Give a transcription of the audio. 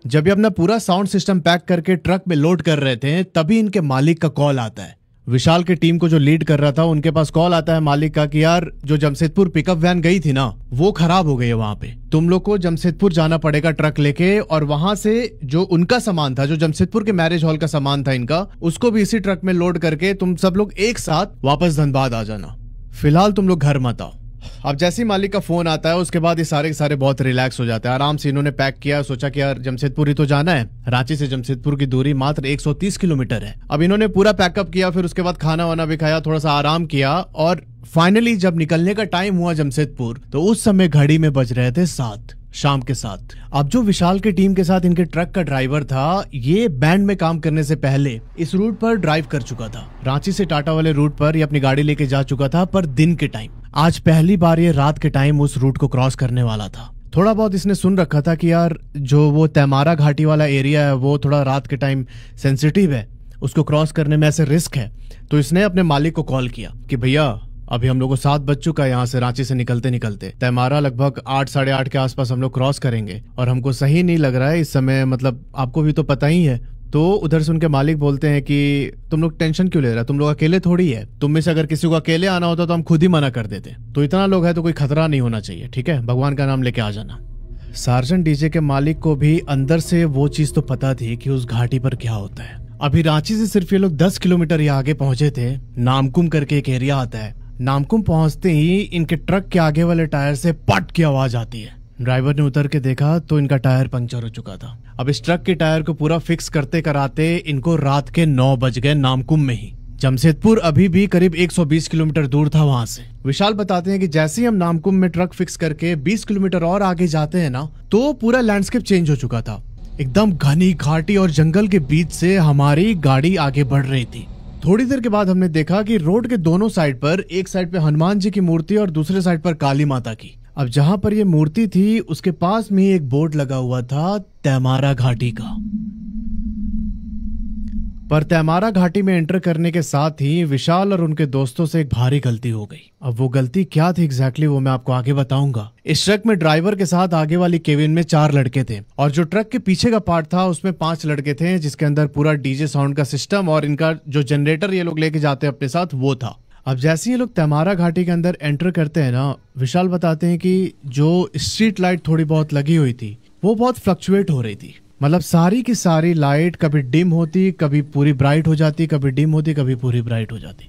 जब ये अपना पूरा साउंड सिस्टम पैक करके ट्रक में लोड कर रहे थे तभी इनके मालिक का कॉल आता है। विशाल की टीम को जो लीड कर रहा था उनके पास कॉल आता है मालिक का कि यार जो जमशेदपुर पिकअप वैन गई थी ना वो खराब हो गई है वहां पे, तुम लोग को जमशेदपुर जाना पड़ेगा ट्रक लेके, और वहां से जो उनका सामान था, जो जमशेदपुर के मैरिज हॉल का सामान था इनका, उसको भी इसी ट्रक में लोड करके तुम सब लोग एक साथ वापस धनबाद आ जाना, फिलहाल तुम लोग घर मत आओ। अब जैसे ही मालिक का फोन आता है उसके बाद ये सारे के सारे बहुत रिलैक्स हो जाते हैं। आराम से इन्होंने पैक किया, सोचा कि यार जमशेदपुर ही तो जाना है, रांची से जमशेदपुर की दूरी मात्र 130 किलोमीटर है। अब इन्होंने पूरा पैकअप किया, फिर उसके बाद खाना वाना भी खाया, थोड़ा सा आराम किया, और फाइनली जब निकलने का टाइम हुआ जमशेदपुर तो उस समय घड़ी में बज रहे थे 7 शाम के 7। अब जो विशाल की टीम के साथ इनके ट्रक का ड्राइवर था, ये बैंड में काम करने से पहले इस रूट पर ड्राइव कर चुका था। रांची से टाटा वाले रूट पर ये अपनी गाड़ी लेके जा चुका था, पर दिन के टाइम। आज पहली बार ये रात के टाइम उस रूट को क्रॉस करने वाला था। थोड़ा बहुत इसने सुन रखा था कि यार जो वो तैमारा घाटी वाला एरिया है वो थोड़ा रात के टाइम सेंसिटिव है, उसको क्रॉस करने में ऐसे रिस्क है। तो इसने अपने मालिक को कॉल किया कि भैया अभी हम लोग को 7 बज चुका है, यहाँ से रांची से निकलते निकलते तैमारा लगभग 8 साढ़े 8 के आसपास हम लोग क्रॉस करेंगे, और हमको सही नहीं लग रहा है इस समय, मतलब आपको भी तो पता ही है। तो उधर से उनके मालिक बोलते हैं कि तुम लोग टेंशन क्यों ले रहा है, तुम लोग अकेले थोड़ी है, तुम में से अगर किसी को अकेले आना होता तो हम खुद ही मना कर देते, तो इतना लोग है तो कोई खतरा नहीं होना चाहिए, ठीक है, भगवान का नाम लेके आ जाना। सार्जेंट डीजे के मालिक को भी अंदर से वो चीज तो पता थी कि उस घाटी पर क्या होता है। अभी रांची से सिर्फ ये लोग 10 किलोमीटर या आगे पहुंचे थे। नामकुम करके एक एरिया आता है। नामकुम पहुंचते ही इनके ट्रक के आगे वाले टायर से पट की आवाज आती है। ड्राइवर ने उतर के देखा तो इनका टायर पंक्चर हो चुका था। अब इस ट्रक के टायर को पूरा फिक्स करते कराते इनको रात के 9 बज गए नामकुम में ही। जमशेदपुर अभी भी करीब 120 किलोमीटर दूर था वहां से। विशाल बताते हैं कि जैसे ही हम नामकुम में ट्रक फिक्स करके 20 किलोमीटर और आगे जाते हैं ना, तो पूरा लैंडस्केप चेंज हो चुका था। एकदम घनी घाटी और जंगल के बीच से हमारी गाड़ी आगे बढ़ रही थी। थोड़ी देर के बाद हमने देखा कि रोड के दोनों साइड पर, एक साइड पे हनुमान जी की मूर्ति और दूसरे साइड पर काली माता की। अब जहां पर ये मूर्ति थी उसके पास में एक बोर्ड लगा हुआ था तैमारा घाटी का। पर तैमारा घाटी में एंटर करने के साथ ही विशाल और उनके दोस्तों से एक भारी गलती हो गई। अब वो गलती क्या थी एग्जैक्टली वो मैं आपको आगे बताऊंगा। इस ट्रक में ड्राइवर के साथ आगे वाली केबिन में 4 लड़के थे, और जो ट्रक के पीछे का पार्ट था उसमें 5 लड़के थे, जिसके अंदर पूरा डीजे साउंड का सिस्टम और इनका जो जनरेटर ये लोग लेके जाते हैं अपने साथ वो था। अब जैसे ये लोग तैमारा घाटी के अंदर एंटर करते हैं ना, विशाल बताते हैं कि जो स्ट्रीट लाइट थोड़ी बहुत लगी हुई थी वो बहुत फ्लक्चुएट हो रही थी। मतलब सारी की सारी लाइट कभी डिम होती, कभी पूरी ब्राइट हो जाती, कभी डिम होती, कभी पूरी ब्राइट हो जाती।